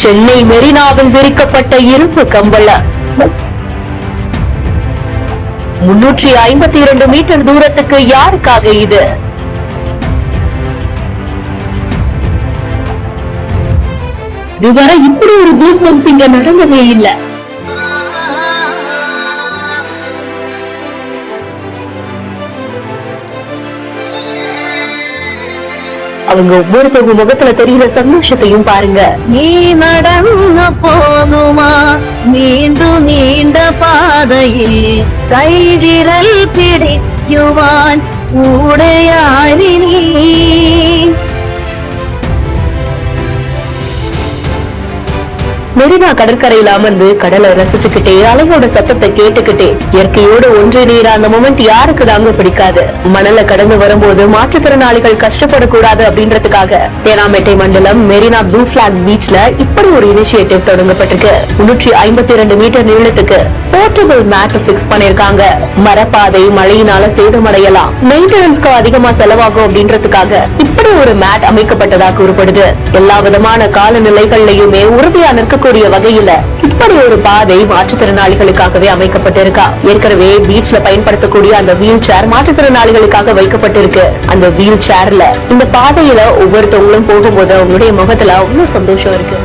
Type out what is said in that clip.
சென்னை மெரினாவில் விரிக்கப்பட்ட இரும்பு கம்பளம் 352 மீட்டர் தூரத்துக்கு யாருக்காக இது? இதுவரை இப்படி ஒரு கூஸ்பம்ஸ் இங்க நடந்ததே இல்ல. அவங்க ஒவ்வொருத்தவங்க முகத்துல தெரிகிற சந்தோஷத்தையும் பாருங்க. நீ நடந்த போதுமா மீண்டும் நீண்ட பாதையில் கைவிரல் பிடிக்குவான் உடையாரினி. மெரினா கடற்கரையில் அமர்ந்து கடலை ரசிச்சுக்கிட்டே அலையோட சத்தத்தை கேட்டுக்கிட்டே இயற்கையோட ஒன்றை நீர அந்த மொமெண்ட் யாருக்கு தாங்க பிடிக்காது? மணல கடந்து வரும்போது மாற்றுத்திறனாளிகள் கஷ்டப்படக்கூடாது அப்படின்றதுக்காக தேனாம்பேட்டை மண்டலம் மெரினா ப்ளூ பிளாக் பீச்ல இப்படி ஒரு இனிஷியேட்டிவ் தொடங்கப்பட்டிருக்கு. 352 மீட்டர் நீளத்துக்கு போர்ட்டபிள் மேட் பிக்ஸ் பண்ணிருக்காங்க. மரப்பாதை மழையினால சேதமடையலாம், மெயின்டெனன்ஸ்க்கு அதிகமா செலவாகும் அப்படின்றதுக்காக இப்படி ஒரு மேட் அமைக்கப்பட்டதா கூறப்படுது. எல்லா விதமான காலநிலைகள்லயுமே உறுதியா நிற்கக்கூடிய வகையில இப்படி ஒரு பாதை மாற்றுத்திறனாளிகளுக்காகவே அமைக்கப்பட்டிருக்கா. ஏற்கனவே பீச்ல பயன்படுத்தக்கூடிய அந்த வீல் சேர் மாற்றுத்திறனாளிகளுக்காக வைக்கப்பட்டிருக்கு. அந்த வீல் சேர்ல இந்த பாதையில ஒவ்வொருத்தவங்களும் போகும்போது அவங்களுடைய முகத்துல அவ்வளவு சந்தோஷம் இருக்கு.